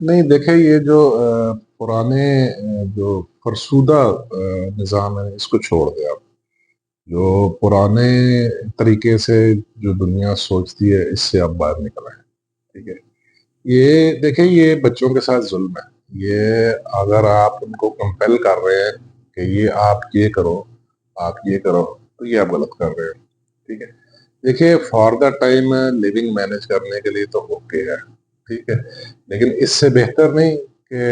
نہیں دیکھیں، یہ جو پرانے جو فرسودہ نظام ہے اس کو چھوڑ دیں آپ. جو پرانے طریقے سے جو دنیا سوچتی ہے اس سے آپ باہر نکل آئیں. ٹھیک ہے. یہ دیکھیں، یہ بچوں کے ساتھ ظلم ہے. یہ اگر آپ ان کو کمپیل کر رہے ہیں کہ یہ آپ یہ کرو، آپ یہ کرو، تو یہ آپ غلط کر رہے ہیں. ٹھیک ہے. دیکھیے، for the time living manage کرنے کے لیے تو اوکے ہے. ٹھیک ہے. لیکن اس سے بہتر نہیں کہ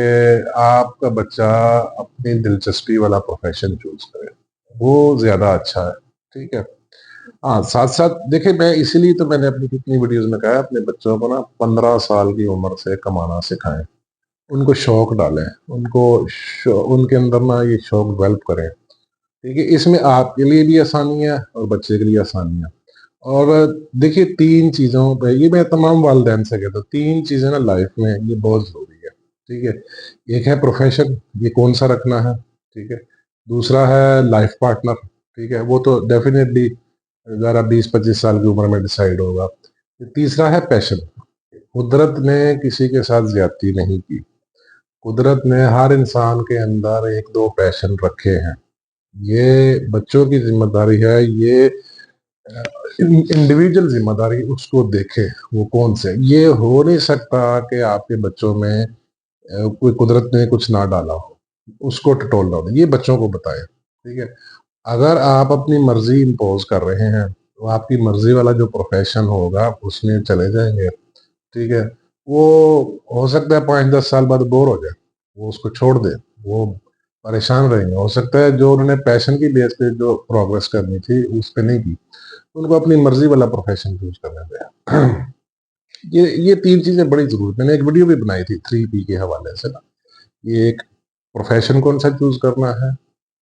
آپ کا بچہ اپنی دلچسپی والا پروفیشن چوز کرے. وہ زیادہ اچھا ہے. ٹھیک ہے. ہاں، ساتھ ساتھ دیکھیں، میں اسی لیے تو میں نے اپنی کتنی ویڈیوز میں کہا ہے اپنے بچوں کو نا 15 سال کی عمر سے کمانا سکھائیں. ان کو شوق ڈالیں، ان کو ان کے اندر نا یہ شوق ڈیولپ کریں. ٹھیک ہے. اس میں آپ کے لیے بھی آسانی ہے اور بچے کے لیے آسانی ہے. اور دیکھیے، 3 چیزوں پہ یہ میں تمام والدین سے کہتا ہوں، 3 چیزیں نا لائف میں یہ بہت ضروری ہے. ٹھیک ہے. ایک ہے پروفیشن، یہ کون سا رکھنا ہے. ٹھیک ہے. دوسرا ہے لائف پارٹنر. ٹھیک ہے. وہ تو ڈیفینیٹلی ذرا 20-25 سال کی عمر میں ڈیسائیڈ ہوگا. تیسرا ہے پیشن. قدرت نے کسی کے ساتھ زیادتی نہیں کی. قدرت نے ہر انسان کے اندر 1-2 پیشن رکھے ہیں. یہ بچوں کی ذمہ داری ہے، یہ انڈیویجل ذمہ داری اس کو دیکھے وہ کون سے. یہ ہو نہیں سکتا کہ آپ کے بچوں میں کوئی قدرت نے کچھ نہ ڈالا ہو، اس کو ٹٹولنا ہو. یہ بچوں کو بتائے. ٹھیک ہے. اگر آپ اپنی مرضی امپوز کر رہے ہیں تو آپ کی مرضی والا جو پروفیشن ہوگا اس میں چلے جائیں گے. ٹھیک ہے. وہ ہو سکتا ہے 5-10 سال بعد بور ہو جائے، وہ اس کو چھوڑ دے، وہ پریشان رہیں گے. ہو سکتا ہے جو انہوں نے پیشن کی بیس پہ جو پروگرس کرنی تھی اس پہ نہیں کی، ان کو اپنی مرضی والا پروفیشن چوز کرنا پڑا. یہ 3 چیزیں بڑی ضرورت. میں نے ایک ویڈیو بھی بنائی تھی 3P کے حوالے سے نا. یہ ایک پروفیشن کون سا چوز کرنا ہے،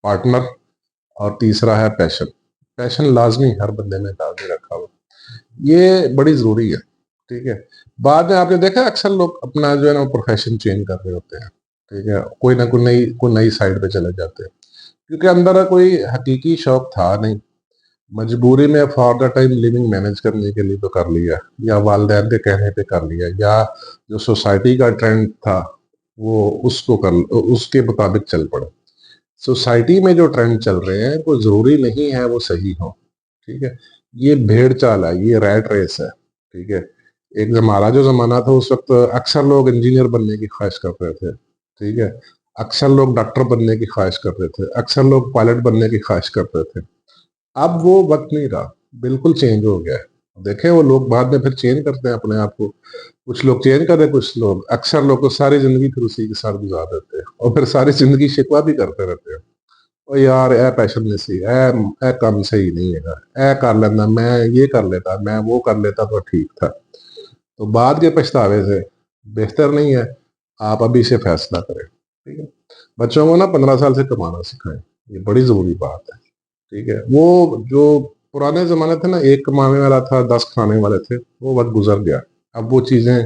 پارٹنر، اور تیسرا ہے پیشن. پیشن لازمی ہر بندے میں لازمی رکھا ہوا، یہ بڑی ضروری ہے. ٹھیک ہے. بعد میں آپ نے دیکھا اکثر لوگ اپنا جو ہے نا پروفیشن چینج کر رہے ہوتے ہیں. ٹھیک ہے. کوئی نہ کوئی نئی سائڈ پہ چلے جاتے ہیں کیونکہ اندر کوئی حقیقی شوق تھا نہیں. مجبوری میں for the time living manage کرنے کے لیے تو کر لیا، یا والدین کے کہنے پہ کر لیا، یا جو سوسائٹی کا ٹرینڈ تھا وہ اس کے مطابق چل پڑے. سوسائٹی میں جو ٹرینڈ چل رہے ہیں وہ ضروری نہیں ہے وہ صحیح ہو. ٹھیک ہے. یہ بھیڑ چال ہے، یہ ریٹ ریس ہے. ٹھیک ہے. ایک ہمارا جو زمانہ تھا اس وقت اکثر لوگ انجینئر بننے کی خواہش کرتے تھے. ٹھیک ہے. اکثر لوگ ڈاکٹر بننے کی خواہش کرتے تھے، اکثر لوگ پائلٹ بننے کی خواہش کرتے تھے. اب وہ وقت نہیں رہا، بالکل چینج ہو گیا ہے. دیکھیں، وہ لوگ بعد میں پھر چینج کرتے ہیں اپنے آپ کو. کچھ لوگ چینج کرتے ہیں، کچھ لوگ، اکثر لوگ تو ساری زندگی پھر اسی کے ساتھ گزار دیتے ہیں اور پھر ساری زندگی شکوہ بھی کرتے رہتے ہیں. او یار، اے پیشن نہیں سی، اے کام صحیح نہیں ہے، اے کر لینا، میں یہ کر لیتا، میں وہ کر لیتا تو ٹھیک تھا. تو بعد کے پچھتاوے سے بہتر نہیں ہے آپ ابھی سے فیصلہ کریں. ٹھیک ہے. بچوں کو نا 15 سال سے کمانا سکھائیں، یہ بڑی ضروری بات ہے. ٹھیک ہے. وہ جو پرانے زمانے تھے نا، ایک کمانے والا تھا 10 کھانے والے تھے، وہ وقت گزر گیا. اب وہ چیزیں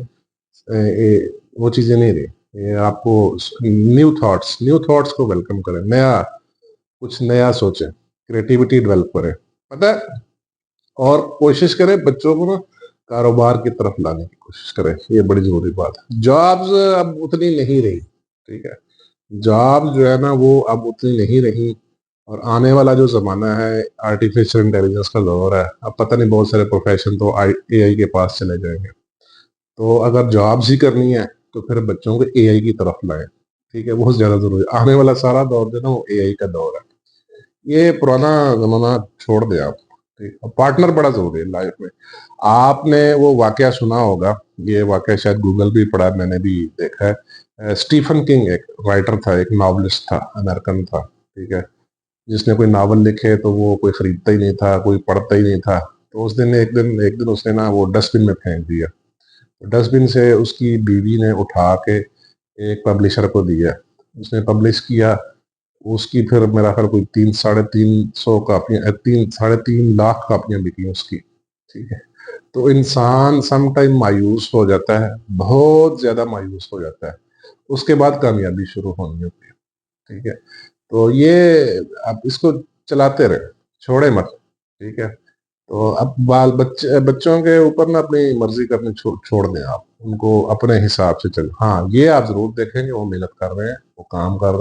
نہیں رہی. یہ آپ کو نیو تھاٹس کو ویلکم کریں، کچھ نیا سوچیں، کریٹیوٹی ڈیولپ کریں. پتہ ہے، اور کوشش کریں بچوں کو نا کاروبار کی طرف لانے کی کوشش کریں. یہ بڑی ضروری بات ہے. جابز اب اتنی نہیں رہی. ٹھیک ہے. جاب جو ہے نا وہ اب اتنی نہیں رہی. اور آنے والا جو زمانہ ہے آرٹیفیشل انٹیلیجنس کا دور ہے. اب پتہ نہیں بہت سارے پروفیشن تو اے آئی کے پاس چلے جائیں گے. تو اگر جابز ہی کرنی ہے تو پھر بچوں کو اے آئی کی طرف لائیں. ٹھیک ہے. بہت زیادہ ضروری ہے. آنے والا سارا دور جو ہے نا وہ اے آئی کا دور ہے. یہ پرانا زمانہ چھوڑ دیں آپ. پارٹنر بڑا ضروری ہے لائف میں. آپ نے وہ واقعہ سنا ہوگا، یہ واقعہ شاید گوگل بھی پڑھا، میں نے بھی دیکھا ہے. اسٹیفن کنگ ایک رائٹر تھا، ایک ناولسٹ تھا، امریکن تھا. ٹھیک ہے. جس نے کوئی ناول لکھے تو وہ کوئی خریدتا ہی نہیں تھا، کوئی پڑھتا ہی نہیں تھا. تو ایک دن اس نے نا وہ ڈسٹ بن میں پھینک دیا. ڈسٹ بن سے اس کی بیوی نے اٹھا کے ایک پبلشر کو دیا. اس نے پبلش کیا. اس کی پھر میرا خیال کوئی 3-3.5 کاپیاں بکی اس کی. ٹھیک ہے. تو انسان سم ٹائم مایوس ہو جاتا ہے، بہت زیادہ مایوس ہو جاتا ہے. اس کے بعد کامیابی شروع ہونی ہوتی ہے. ٹھیک ہے. تو یہ آپ اس کو چلاتے رہے، چھوڑے مت. ٹھیک ہے. تو اب بچوں کے اوپر نا اپنی مرضی کرنی چھوڑ دیں آپ، ان کو اپنے حساب سے چل، ہاں یہ آپ ضرور دیکھیں گے وہ محنت کر رہے ہیں، وہ کام کر رہے ہیں